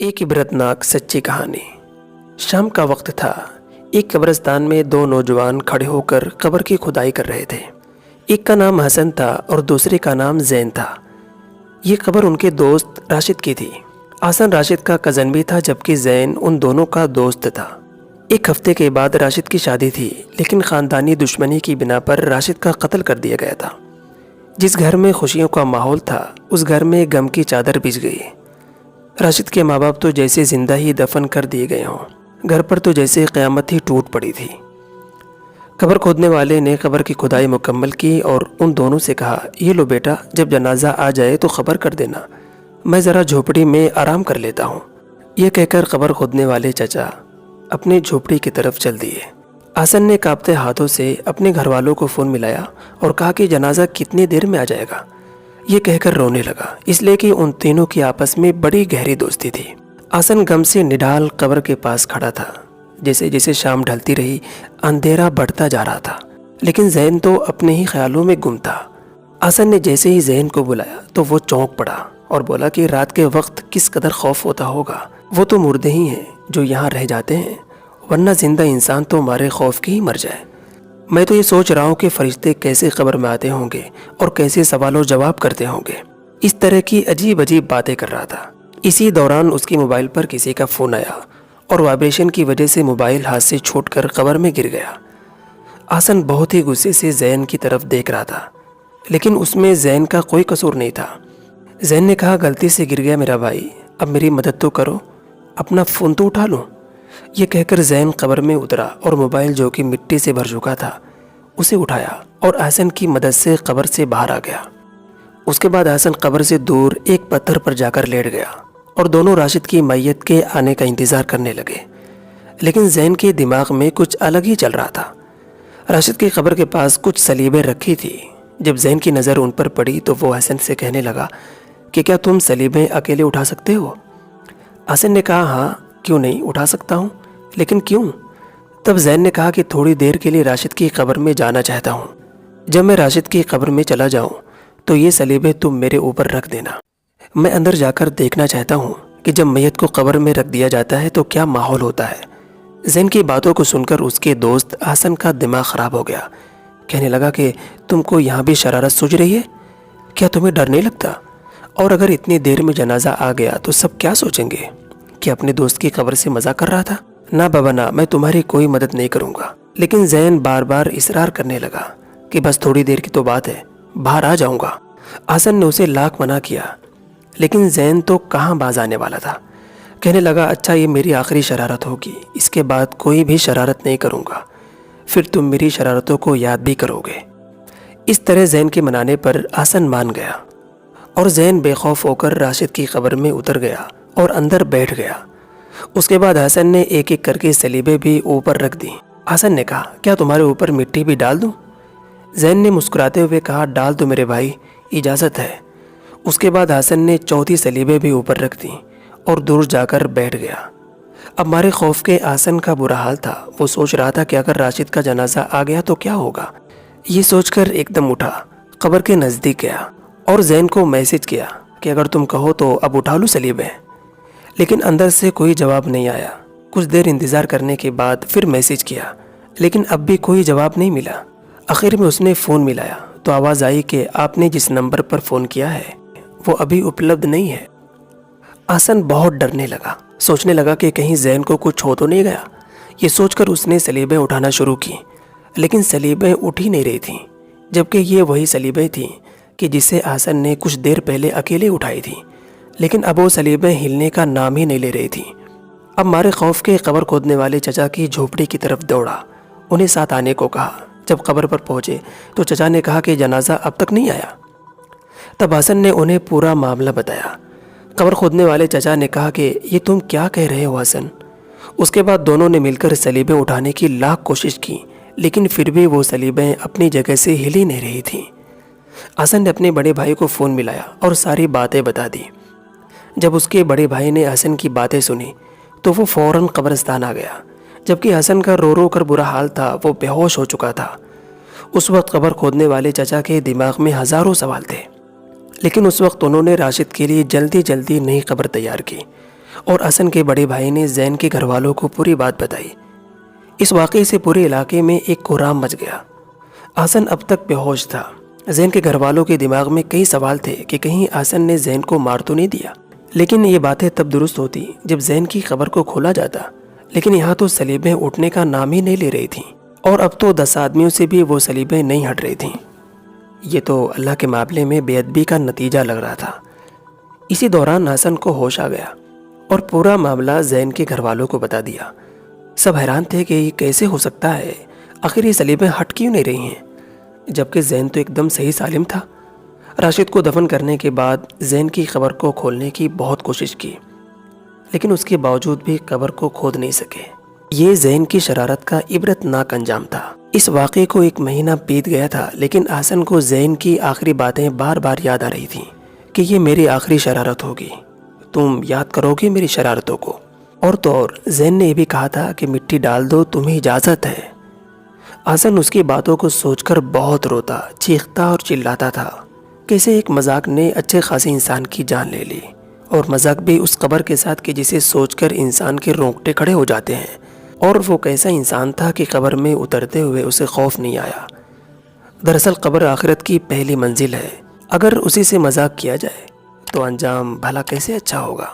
ایک عبرتناک سچی کہانی۔ شام کا وقت تھا۔ ایک قبرستان میں دو نوجوان کھڑے ہو کر قبر کی کھدائی کر رہے تھے۔ ایک کا نام حسن تھا اور دوسرے کا نام زین تھا۔ یہ قبر ان کے دوست راشد کی تھی۔ حسن راشد کا کزن بھی تھا جبکہ زین ان دونوں کا دوست تھا۔ ایک ہفتے کے بعد راشد کی شادی تھی، لیکن خاندانی دشمنی کی بنا پر راشد کا قتل کر دیا گیا تھا۔ جس گھر میں خوشیوں کا ماحول تھا اس گھر میں غم کی چادر بچھ گئی۔ راشد کے ماں باپ تو جیسے زندہ ہی دفن کر دیے گئے ہوں۔ گھر پر تو جیسے قیامت ہی ٹوٹ پڑی تھی۔ قبر کھودنے والے نے قبر کی کھدائی مکمل کی اور ان دونوں سے کہا، یہ لو بیٹا، جب جنازہ آ جائے تو خبر کر دینا، میں ذرا جھوپڑی میں آرام کر لیتا ہوں۔ یہ کہہ کر قبر کھودنے والے چچا اپنی جھوپڑی کی طرف چل دیے۔ حسن نے کانپتے ہاتھوں سے اپنے گھر والوں کو فون ملایا اور کہا کہ جنازہ کتنی دیر میں آ جائے گا۔ یہ کہہ کر رونے لگا، اس لیے کہ ان تینوں کی آپس میں بڑی گہری دوستی تھی۔ حسن غم سے نڈال قبر کے پاس کھڑا تھا۔ جیسے جیسے شام ڈھلتی رہی اندھیرا بڑھتا جا رہا تھا، لیکن زین تو اپنے ہی خیالوں میں گم تھا۔ حسن نے جیسے ہی زین کو بلایا تو وہ چونک پڑا اور بولا کہ رات کے وقت کس قدر خوف ہوتا ہوگا۔ وہ تو مردے ہی ہیں جو یہاں رہ جاتے ہیں، ورنہ زندہ انسان تو مارے خوف کی ہی مر جائے۔ میں تو یہ سوچ رہا ہوں کہ فرشتے کیسے قبر میں آتے ہوں گے اور کیسے سوال و جواب کرتے ہوں گے۔ اس طرح کی عجیب عجیب باتیں کر رہا تھا۔ اسی دوران اس کی موبائل پر کسی کا فون آیا اور وائبریشن کی وجہ سے موبائل ہاتھ سے چھوٹ کر قبر میں گر گیا۔ حسن بہت ہی غصے سے زین کی طرف دیکھ رہا تھا، لیکن اس میں زین کا کوئی قصور نہیں تھا۔ زین نے کہا، غلطی سے گر گیا میرا بھائی، اب میری مدد تو کرو، اپنا فون تو اٹھا لو۔ یہ کہہ کر زین قبر میں اترا اور موبائل جو کہ مٹی سے بھر چکا تھا اسے اٹھایا اور حسن کی مدد سے قبر سے باہر آ گیا۔ اس کے بعد حسن قبر سے دور ایک پتھر پر جا کر لیٹ گیا اور دونوں راشد کی میت کے آنے کا انتظار کرنے لگے، لیکن زین کے دماغ میں کچھ الگ ہی چل رہا تھا۔ راشد کی قبر کے پاس کچھ سلیبیں رکھی تھی۔ جب زین کی نظر ان پر پڑی تو وہ حسن سے کہنے لگا کہ کیا تم سلیبیں اکیلے اٹھا سکتے ہو؟ حسن نے کہا، ہاں کیوں نہیں، اٹھا سکتا ہوں، لیکن کیوں؟ تب زین نے کہا کہ تھوڑی دیر کے لیے راشد کی قبر میں جانا چاہتا ہوں۔ جب میں راشد کی قبر میں چلا جاؤں تو یہ سلیبیں تم میرے اوپر رکھ دینا۔ میں اندر جا کر دیکھنا چاہتا ہوں کہ جب میت کو قبر میں رکھ دیا جاتا ہے تو کیا ماحول ہوتا ہے۔ زین کی باتوں کو سن کر اس کے دوست حسن کا دماغ خراب ہو گیا۔ کہنے لگا کہ تم کو یہاں بھی شرارت سوچ رہی ہے؟ کیا تمہیں ڈر نہیں لگتا؟ اور اگر اتنی دیر میں جنازہ آ گیا تو سب کیا سوچیں گے کہ اپنے دوست کی قبر سے مزاق کر رہا تھا؟ نہ بابا نہ، میں تمہاری کوئی مدد نہیں کروں گا۔ لیکن زین بار بار اصرار کرنے لگا کہ بس تھوڑی دیر کی تو بات ہے، باہر آ جاؤں گا۔ حسن نے اسے لاکھ منع کیا، لیکن زین تو کہاں باز آنے والا تھا۔ کہنے لگا، اچھا یہ میری آخری شرارت ہوگی، اس کے بعد کوئی بھی شرارت نہیں کروں گا، پھر تم میری شرارتوں کو یاد بھی کرو گے۔ اس طرح زین کے منانے پر حسن مان گیا اور زین بے خوف ہو کر راشد کی قبر میں اتر گیا اور اندر بیٹھ گیا۔ اس کے بعد حسن نے ایک ایک کر کے سلیبیں بھی اوپر رکھ دی۔ حسن نے کہا، کیا تمہارے اوپر مٹی بھی ڈال دوں؟ زین نے مسکراتے ہوئے کہا، ڈال دو میرے بھائی، اجازت ہے۔ اس کے بعد حسن نے چوتھی سلیبیں بھی اوپر رکھ دیں اور دور جا کر بیٹھ گیا۔ اب مارے خوف کے حسن کا برا حال تھا۔ وہ سوچ رہا تھا کہ اگر راشد کا جنازہ آ گیا تو کیا ہوگا۔ یہ سوچ کر ایک دم اٹھا، قبر کے نزدیک گیا اور زین کو میسج کیا کہ اگر تم کہو تو اب اٹھا لوں سلیبیں۔ لیکن اندر سے کوئی جواب نہیں آیا۔ کچھ دیر انتظار کرنے کے بعد پھر میسج کیا، لیکن اب بھی کوئی جواب نہیں ملا۔ آخر میں اس نے فون ملایا تو آواز آئی کہ آپ نے جس نمبر پر فون کیا ہے وہ ابھی اپلبدھ نہیں ہے۔ حسن بہت ڈرنے لگا، سوچنے لگا کہ کہیں زین کو کچھ ہو تو نہیں گیا۔ یہ سوچ کر اس نے سلیبیں اٹھانا شروع کی، لیکن سلیبیں اٹھ ہی نہیں رہی تھیں، جبکہ یہ وہی سلیبیں تھیں کہ جسے حسن نے کچھ دیر پہلے اکیلے اٹھائی تھی، لیکن اب وہ سلیبیں ہلنے کا نام ہی نہیں لے رہی تھیں۔ اب مارے خوف کے قبر کھودنے والے چچا کی جھوپڑی کی طرف دوڑا، انہیں ساتھ آنے کو کہا۔ جب قبر پر پہنچے تو چچا نے کہا کہ جنازہ اب تک نہیں آیا۔ تب حسن نے انہیں پورا معاملہ بتایا۔ قبر کھودنے والے چچا نے کہا کہ یہ تم کیا کہہ رہے ہو حسن؟ اس کے بعد دونوں نے مل کر سلیبیں اٹھانے کی لاکھ کوشش کی، لیکن پھر بھی وہ سلیبیں اپنی جگہ سے ہل ہی نہیں رہی تھیں۔ حسن نے اپنے بڑے بھائی کو فون ملایا اور ساری باتیں بتا دی۔ جب اس کے بڑے بھائی نے حسن کی باتیں سنی تو وہ فوراً قبرستان آ گیا، جبکہ حسن کا رو رو کر برا حال تھا، وہ بے ہوش ہو چکا تھا۔ اس وقت قبر کھودنے والے چچا کے دماغ میں ہزاروں سوال تھے، لیکن اس وقت انہوں نے راشد کے لیے جلدی نئی قبر تیار کی۔ اور حسن کے بڑے بھائی نے زین کے گھر والوں کو پوری بات بتائی۔ اس واقعے سے پورے علاقے میں ایک کوہرام مچ گیا۔ حسن اب تک بے ہوش تھا۔ زین کے گھر والوں کے دماغ میں کئی سوال تھے کہ کہیں حسن نے زین کو مار تو نہیں دیا، لیکن یہ باتیں تب درست ہوتی جب زین کی قبر کو کھولا جاتا، لیکن یہاں تو سلیبیں اٹھنے کا نام ہی نہیں لے رہی تھیں، اور اب تو 10 آدمیوں سے بھی وہ سلیبیں نہیں ہٹ رہی تھیں۔ یہ تو اللہ کے معاملے میں بے ادبی کا نتیجہ لگ رہا تھا۔ اسی دوران حسن کو ہوش آ گیا اور پورا معاملہ زین کے گھر والوں کو بتا دیا۔ سب حیران تھے کہ یہ کیسے ہو سکتا ہے، آخر یہ سلیبیں ہٹ کیوں نہیں رہی ہیں، جبکہ زین تو ایک دم صحیح سالم تھا۔ راشد کو دفن کرنے کے بعد زین کی قبر کو کھولنے کی بہت کوشش کی، لیکن اس کے باوجود بھی قبر کو کھود نہیں سکے۔ یہ زین کی شرارت کا عبرت ناک انجام تھا۔ اس واقعے کو 1 مہینہ بیت گیا تھا، لیکن حسن کو زین کی آخری باتیں بار بار یاد آ رہی تھیں کہ یہ میری آخری شرارت ہوگی، تم یاد کرو گے میری شرارتوں کو۔ اور تو اور زین نے یہ بھی کہا تھا کہ مٹی ڈال دو، تمہیں اجازت ہے۔ حسن اس کی باتوں کو سوچ کر بہت روتا، چیختا اور چلاتا تھا۔ کیسے ایک مذاق نے اچھے خاصے انسان کی جان لے لی، اور مذاق بھی اس قبر کے ساتھ کہ جسے سوچ کر انسان کے رونگٹے کھڑے ہو جاتے ہیں۔ اور وہ کیسا انسان تھا کہ قبر میں اترتے ہوئے اسے خوف نہیں آیا۔ دراصل قبر آخرت کی پہلی منزل ہے، اگر اسی سے مذاق کیا جائے تو انجام بھلا کیسے اچھا ہوگا۔